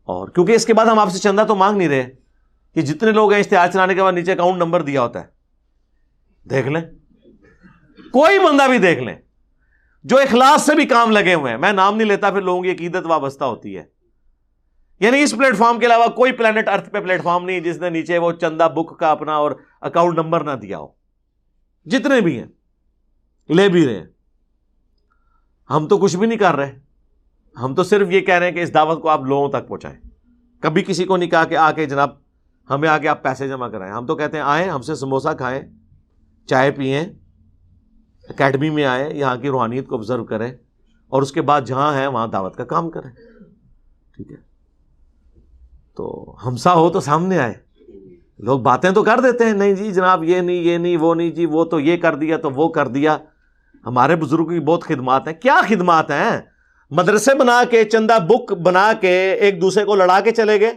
اور کیونکہ اس کے بعد ہم آپ سے چندہ تو مانگ نہیں رہے کہ جتنے لوگ ہیں اشتہار چلانے کے بعد نیچے اکاؤنٹ نمبر دیا ہوتا ہے، دیکھ لیں، کوئی بندہ بھی دیکھ لیں جو اخلاص سے بھی کام لگے ہوئے ہیں. میں نام نہیں لیتا, پھر لوگوں کی عقیدت وابستہ ہوتی ہے. یعنی اس پلیٹ فارم کے علاوہ کوئی پلانٹ ارتھ پہ پلیٹ فارم نہیں جس نے نیچے وہ چندہ بک کا اپنا اور اکاؤنٹ نمبر نہ دیا ہو. جتنے بھی ہیں لے بھی رہے ہیں. ہم تو کچھ بھی نہیں کر رہے, ہم تو صرف یہ کہہ رہے ہیں کہ اس دعوت کو آپ لوگوں تک پہنچائیں. کبھی کسی کو نہیں کہا کہ آ کے جناب ہمیں آ کے آپ پیسے جمع کرائیں. ہم تو کہتے ہیں آئیں, ہم سے سموسہ کھائیں, چائے پئیں, اکیڈمی میں آئیں, یہاں کی روحانیت کو آبزرو کریں, اور اس کے بعد جہاں ہے وہاں دعوت کا کام کریں. ٹھیک ہے, تو ہمسا ہو تو سامنے آئے. لوگ باتیں تو کر دیتے ہیں, نہیں جی جناب یہ نہیں وہ نہیں جی, وہ تو یہ کر دیا تو وہ کر دیا. ہمارے بزرگوں کی بہت خدمات ہیں. کیا خدمات ہیں؟ مدرسے بنا کے, چندہ بک بنا کے ایک دوسرے کو لڑا کے چلے گئے,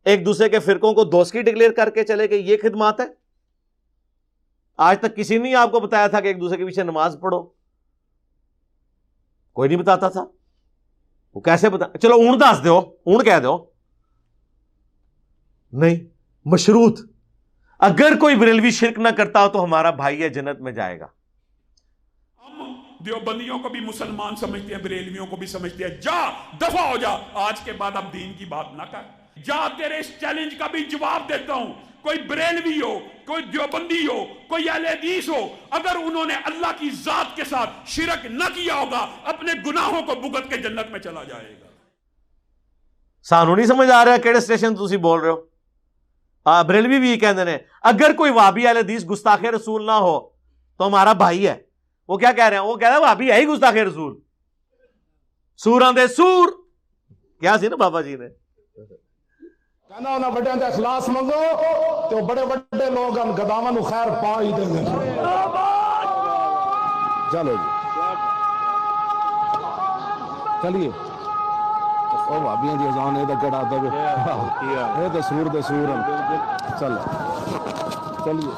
ایک دوسرے کے فرقوں کو دوستی ڈکلیئر کر کے چلے گئے. یہ خدمات ہے؟ آج تک کسی نے آپ کو بتایا تھا کہ ایک دوسرے کے پیچھے نماز پڑھو؟ کوئی نہیں بتاتا تھا. وہ کیسے بتا, چلو اون دس دو, اون کہہ دو, نہیں مشروط. اگر کوئی بریلوی شرک نہ کرتا ہو تو ہمارا بھائی ہے, جنت میں جائے گا. ہم دیوبندیوں کو بھی مسلمان سمجھتے ہیں, بریلویوں کو بھی سمجھتے ہیں. جا دفع ہو جا, آج کے بعد اب دین کی بات نہ کر. جا, تیرے اس چیلنج کا بھی جواب دیتا ہوں. کوئی بریلوی ہو, کوئی دیوبندی ہو, کوئی اہل حدیث ہو, اگر انہوں نے اللہ کی ذات کے ساتھ شرک نہ کیا ہوگا, اپنے گناہوں کو بھگت کے جنت میں چلا جائے گا. سانو نہیں سمجھ آ رہا کیڑے اسٹیشن تسی بول رہے ہو. بریلوی بھی یہ کہتے ہیں اگر کوئی وہابی اہل حدیث گستاخ رسول نہ ہو تو ہمارا بھائی ہے. وہ کیا کہہ رہے ہیں؟ وہ کہہ رہے ہیں وہابی ہے ہی گستاخ رسول. سوراں دے سور کیا سی نا بابا جی نے کہنا انہاں بڑیاں دا اخلاص منگو تو بڑے بڑے لوگ ان گداواں نو خیر پا ہی دیں گے. چلو جی چلیے, او بھابیاں دی اذان اے تے کڑا دے اے تے سور دے سور. چلو چلیے.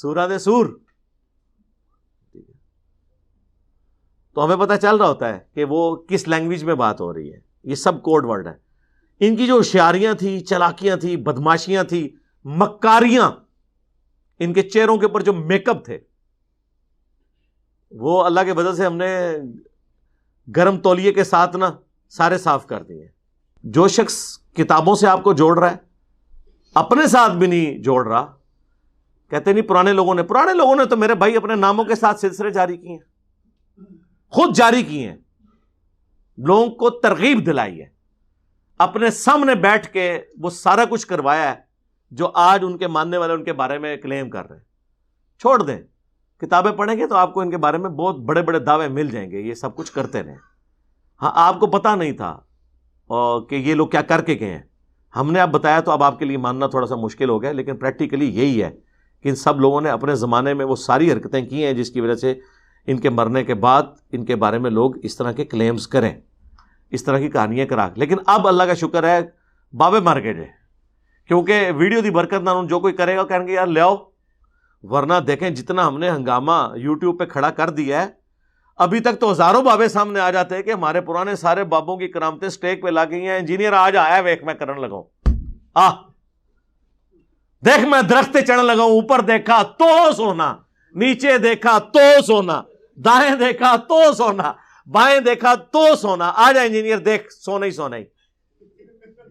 سورہ دے سور. تو ہمیں پتہ چل رہا ہوتا ہے کہ وہ کس لینگویج میں بات ہو رہی ہے. یہ سب کوڈ ورڈ ہے. ان کی جو ہوشیاریاں تھیں, چلاکیاں تھیں, بدماشیاں تھیں, مکاریاں, ان کے چہروں کے اوپر جو میک اپ تھے وہ اللہ کے بدل سے ہم نے گرم تولیے کے ساتھ نا سارے صاف کر دیے. جو شخص کتابوں سے آپ کو جوڑ رہا ہے اپنے ساتھ بھی نہیں جوڑ رہا. کہتے نہیں پرانے لوگوں نے تو میرے بھائی اپنے ناموں کے ساتھ سلسلے جاری کیے ہیں, خود جاری کیے ہیں, لوگوں کو ترغیب دلائی ہے, اپنے سامنے بیٹھ کے وہ سارا کچھ کروایا ہے جو آج ان کے ماننے والے ان کے بارے میں کلیم کر رہے ہیں. چھوڑ دیں, کتابیں پڑھیں گے تو آپ کو ان کے بارے میں بہت بڑے بڑے دعوے مل جائیں گے. یہ سب کچھ کرتے رہے. ہاں آپ کو پتا نہیں تھا کہ یہ لوگ کیا کر کے گئے ہیں. ہم نے اب بتایا تو اب آپ کے لیے ماننا تھوڑا سا مشکل ہو گیا, لیکن پریکٹیکلی یہی ہے کہ ان سب لوگوں نے اپنے زمانے میں وہ ساری حرکتیں کی ہیں جس کی وجہ سے ان کے مرنے کے بعد ان کے بارے میں لوگ اس طرح کے کلیمز کریں, اس طرح کی کہانیاں کرا. لیکن اب اللہ کا شکر ہے بابے مر گئے جے, کیونکہ ویڈیو دی برکت نہ جو کوئی کرے گا کہیں گے یار لے آؤ. ورنہ دیکھیں جتنا ہم نے ہنگامہ یوٹیوب پہ کھڑا کر دیا ہے, ابھی تک تو ہزاروں بابے سامنے آ جاتے ہیں کہ ہمارے پرانے سارے بابوں کی کرامتیں سٹیک پہ لا گئی ہیں. انجینئر آج آیا ویک میں کرن لگاؤں, دیکھ میں درخت چڑھنے لگا ہوں, اوپر دیکھا تو سونا, نیچے دیکھا تو سونا, دائیں دیکھا تو سونا, بائیں دیکھا تو سونا. آ جا انجینئر دیکھ سونا ہی سونا ہی.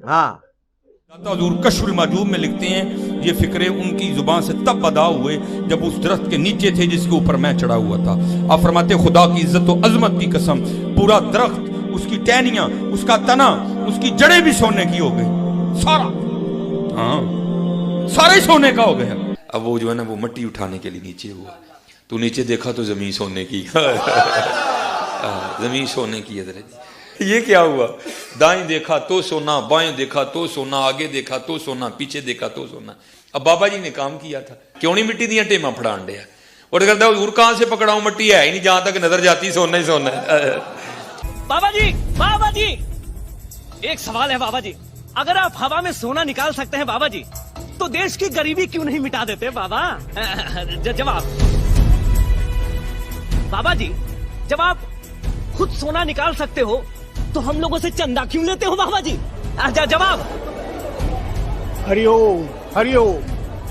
ہاں حضور کشف المحجوب میں لکھتے ہیں یہ فکرے ان کی زبان سے تب ادا ہوئے جب اس درخت کے نیچے تھے جس کے اوپر میں چڑھا ہوا تھا. آپ فرماتے خدا کی عزت و عظمت کی قسم پورا درخت, اس کی ٹہنیاں, اس کا تنا, اس کی جڑیں بھی سونے کی ہو گئی, سارا, ہاں سارے سونے کا ہو گیا. اب وہ جو ہے نا وہ مٹی اٹھانے کے لیے نیچے ہوا, تو نیچے دیکھا تو زمین سونے کی, زمین سونے کی ہے. یہ کیا ہوا؟ دائیں دیکھا تو سونا, بائیں دیکھا تو سونا, آگے دیکھا تو سونا, پیچھے دیکھا تو سونا. اب بابا جی نے کام کیا تھا, کیوں نہیں مٹی دیا ٹیما پھڑان دیا, اور کہتا حضور کہاں سے پکڑاؤں, مٹی ہے ہی نہیں, جہاں تک نظر جاتی سونا ہی سونا ہے. بابا جی ایک سوال ہے بابا جی, اگر آپ ہوا میں سونا نکال سکتے ہیں بابا جی تو دیش کی غریبی کیوں نہیں مٹا دیتے بابا؟ جواب بابا جی, جب آپ خود سونا نکال سکتے ہو تو ہم لوگوں سے چندہ کیوں لیتے ہو بابا جی؟ جواب. ہری اوم ہری اوم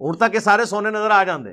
ਹੁਣ ਤੱਕ ਇਹ ਸਾਰੇ ਸੋਨੇ ਨਜ਼ਰ ਆ ਜਾਂਦੇ,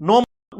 9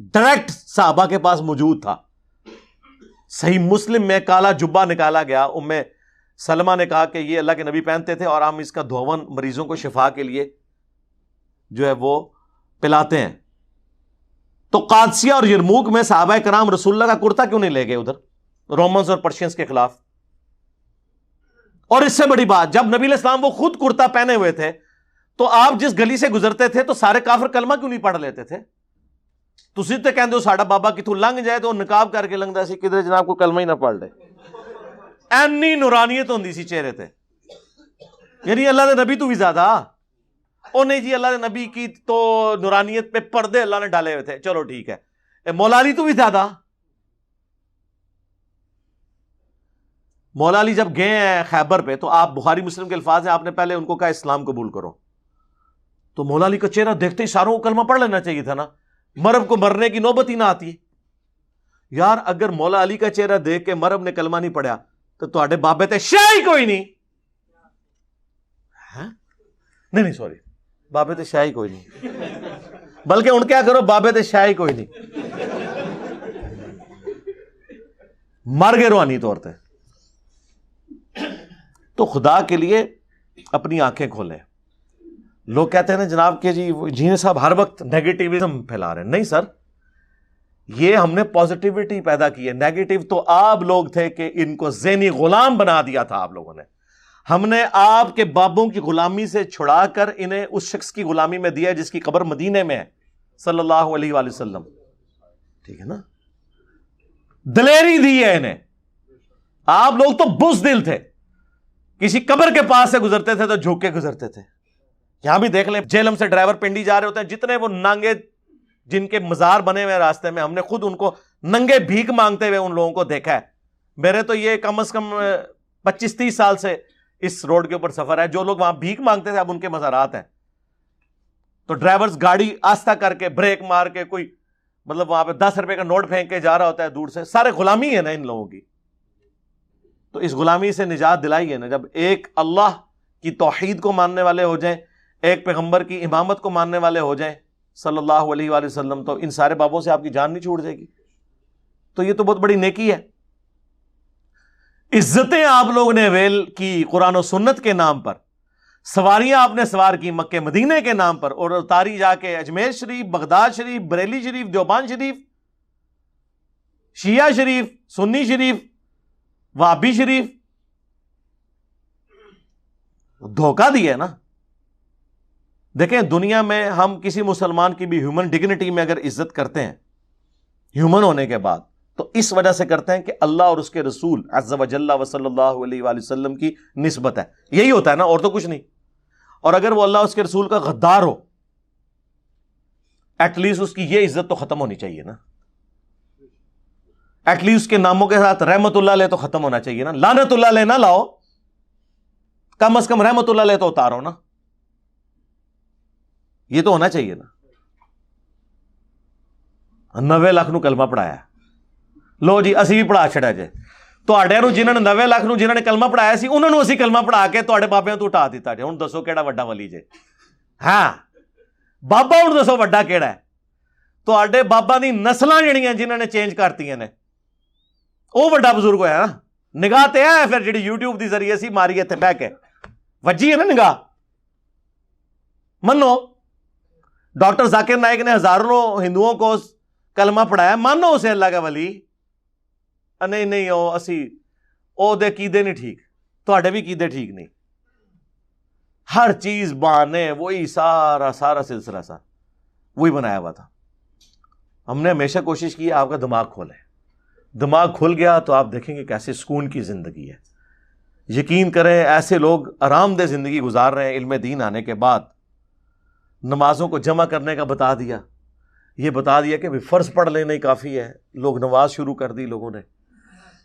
ڈائریکٹ صحابہ کے پاس موجود تھا. صحیح مسلم میں کالا جبہ نکالا گیا. ام سلمہ نے کہا کہ یہ اللہ کے نبی پہنتے تھے اور ہم اس کا دھون مریضوں کو شفا کے لیے جو ہے وہ پلاتے ہیں. تو قادسیہ اور یرموک میں صحابہ کرام رسول اللہ کا کرتا کیوں نہیں لے گئے ادھر رومنز اور پرشینز کے خلاف؟ اور اس سے بڑی بات، جب نبی علیہ السلام وہ خود کرتا پہنے ہوئے تھے تو آپ جس گلی سے گزرتے تھے تو سارے کافر کلمہ کیوں نہیں پڑھ لیتے تھے؟ تسی تے کہندے ہو ساڈا بابا کتوں لنگ جائے تو نقاب کر کے لنگدا سی، کدھر جناب کو کلمہ ہی نہ پڑھ لے. اینی نورانیت ہوندی سی چہرے تے، یعنی اللہ دے نبی تو بھی زیادہ. او نہیں جی، اللہ دے نبی کی تو نورانیت پہ پردے اللہ نے ڈالے ہوئے تھے، چلو ٹھیک ہے. مولا علی تو بھی زیادہ. مولا علی جب گئے ہیں خیبر پہ تو آپ بخاری مسلم کے الفاظ ہیں، آپ نے پہلے ان کو کہا اسلام قبول کرو. تو مولا علی کا چہرہ دیکھتے ہی ساروں کو کلمہ پڑھ لینا چاہیے تھا نا، مرب کو مرنے کی نوبت ہی نہ آتی. یار اگر مولا علی کا چہرہ دیکھ کے مرب نے کلمہ نہیں پڑھا تو تواڈے بابے تے شاہ ہی کوئی نہیں. نہیں سوری، بابے تے شاہ ہی کوئی نہیں، بلکہ ان کیا کرو، بابے تے شاہ ہی کوئی نہیں، مر گئے روحانی طور پہ. تو خدا کے لیے اپنی آنکھیں کھولیں. لوگ کہتے ہیں نا جناب کہ جی صاحب ہر وقت نیگیٹیوزم پھیلا رہے ہیں. نہیں سر، یہ ہم نے پازیٹیوٹی پیدا کی ہے. نیگیٹو تو آپ لوگ تھے کہ ان کو ذہنی غلام بنا دیا تھا آپ لوگوں نے. ہم نے آپ کے بابوں کی غلامی سے چھڑا کر انہیں اس شخص کی غلامی میں دیا جس کی قبر مدینے میں ہے صلی اللہ علیہ وآلہ وسلم. ٹھیک ہے نا، دلیری دی ہے انہیں. آپ لوگ تو بزدل تھے، کسی قبر کے پاس سے گزرتے تھے تو جھک کے گزرتے تھے. یہاں بھی دیکھ لیں، جیلم سے ڈرائیور پنڈی جا رہے ہوتے ہیں، جتنے وہ ننگے جن کے مزار بنے ہوئے راستے میں، ہم نے خود ان کو ننگے بھیک مانگتے ہوئے ان لوگوں کو دیکھا ہے. میرے تو یہ کم از کم 25-30 سال سے اس روڈ کے اوپر سفر ہے. جو لوگ وہاں بھیک مانگتے تھے اب ان کے مزارات ہیں. تو ڈرائیورز گاڑی آستہ کر کے بریک مار کے کوئی مطلب وہاں پہ 10 روپے کا نوٹ پھینک کے جا رہا ہوتا ہے دور سے. سارے غلامی ہے نا ان لوگوں کی. تو اس غلامی سے نجات دلائی ہے نا جب ایک اللہ کی توحید کو ماننے والے ہو جائیں، ایک پیغمبر کی امامت کو ماننے والے ہو جائیں صلی اللہ علیہ وآلہ وسلم، تو ان سارے بابوں سے آپ کی جان نہیں چھوٹ جائے گی. تو یہ تو بہت بڑی نیکی ہے. عزتیں آپ لوگوں نے ویل کی قرآن و سنت کے نام پر، سواریاں آپ نے سوار کی مکے مدینے کے نام پر، اور اتاری جا کے اجمیر شریف، بغداد شریف، بریلی شریف، دیوبند شریف، شیعہ شریف، سنی شریف، وہابی شریف. دھوکہ دیا ہے نا. دیکھیں دنیا میں ہم کسی مسلمان کی بھی ہیومن ڈگنیٹی میں اگر عزت کرتے ہیں ہیومن ہونے کے بعد، تو اس وجہ سے کرتے ہیں کہ اللہ اور اس کے رسول عز و جل و صلی اللہ علیہ وآلہ وسلم کی نسبت ہے. یہی ہوتا ہے نا، اور تو کچھ نہیں. اور اگر وہ اللہ اس کے رسول کا غدار ہو، ایٹ لیسٹ اس کی یہ عزت تو ختم ہونی چاہیے نا. ایٹ لیسٹ اس کے ناموں کے ساتھ رحمت اللہ علیہ تو ختم ہونا چاہیے نا. لعنت اللہ علیہ نہ لاؤ، کم از کم رحمت اللہ علیہ تو اتارو نا. یہ تو ہونا چاہیے نا. 90 لاکھ نو کلمہ پڑھایا، لو جی اسی بھی پڑھا چھڑا جے. تواڈے نو جنہاں نے 90 لاکھ نو جنہاں نے کلمہ پڑھایا سی انہاں نو اسی کلمہ پڑھا کے تواڈے بابیاں تو اٹھا دیتا جے. ہن دسو کیڑا وڈا ولی جے؟ ہاں بابا ہن دسو وڈا کیڑا ہے؟ تواڈے بابا دی نسلاں جڑیاں جنہاں نے چینج کرتیاں نے او وڈا بزرگ ہویا نا. نگاہ تے ہے پھر جڑی یوٹیوب دی ذریعے سی ماری اتنے بہ کے وجی ہے نا نگاہ. منو ڈاکٹر ذاکر نائک نے ہزاروں ہندوؤں کو کلمہ پڑھایا، مانو اسے اللہ کا ولی. نہیں او اسی او دے قیدے نہیں ٹھیک، تواڈے بھی قیدے ٹھیک نہیں. ہر چیز بہانے، وہی سارا سلسلہ سا وہی بنایا ہوا تھا. ہم نے ہمیشہ کوشش کی آپ کا دماغ کھولے. دماغ کھل گیا تو آپ دیکھیں گے کیسے سکون کی زندگی ہے. یقین کریں ایسے لوگ آرام دہ زندگی گزار رہے ہیں. علم دین آنے کے بعد نمازوں کو جمع کرنے کا بتا دیا، یہ بتا دیا کہ فرض پڑھ لینا ہی کافی ہے. لوگ نماز شروع کر دی لوگوں نے.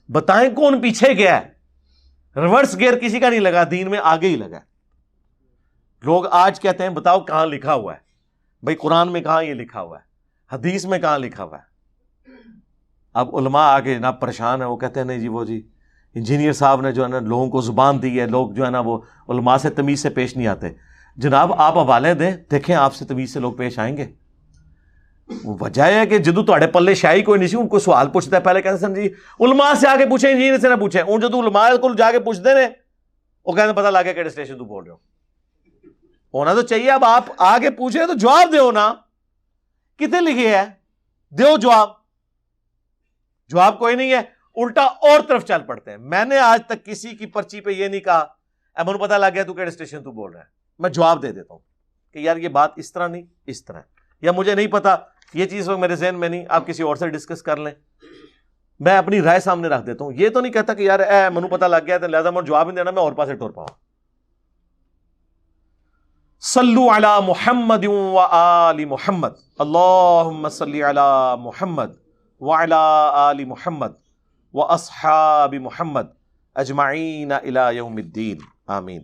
بتائیں کون پیچھے گیا ہے؟ ریورس گیئر کسی کا نہیں لگا، دین میں آگے ہی لگا. لوگ آج کہتے ہیں بتاؤ کہاں لکھا ہوا ہے؟ بھائی قرآن میں کہاں یہ لکھا ہوا ہے؟ حدیث میں کہاں لکھا ہوا ہے؟ اب علماء آگے جناب پریشان ہیں، وہ کہتے ہیں نہیں جی وہ جی انجینئر صاحب نے جو ہے نا لوگوں کو زبان دی ہے، لوگ جو ہے نا وہ علماء سے تمیز سے پیش نہیں آتے. جناب آپ حوالے دیں، دیکھیں آپ سے تمیز سے لوگ پیش آئیں گے. وجہ ہے کہ جدو تواڈے پلے شاہی کوئی نہیں سی ان کو سوال پوچھتا ہے پہلے کہتے سن جی علماء سے آ کے پوچھیں انجینئر سے نہ پوچھیں ہوں جدو علماء کو جا کے پوچھتے ہیں وہ کہتے پتہ لگ گیا کہڑے اسٹیشن تو بول رہے ہو ہونا تو چاہیے اب آپ آگے پوچھیں تو جواب دیو نا کتنے لکھے ہے دیو جواب کوئی نہیں ہے الٹا اور طرف چل پڑتے ہیں میں نے آج تک کسی کی پرچی پہ یہ نہیں کہا اے مجھے پتہ لگ گیا تو کہڑے اسٹیشن تو بول رہا ہے میں جواب دے دیتا ہوں کہ یار یہ بات اس طرح نہیں اس طرح یا مجھے نہیں پتا یہ چیز میرے ذہن میں نہیں آپ کسی اور سے ڈسکس کر لیں میں اپنی رائے سامنے رکھ دیتا ہوں یہ تو نہیں کہتا کہ یار اے منو پتہ لگ گیا تو لہذا مجھے جواب نہیں دینا میں اور پاسے ٹور پاؤں صلو علی محمد و آل محمد اللہم صلی علی محمد وعلی آل محمد و اصحاب محمد اجمعین الی یوم الدین آمین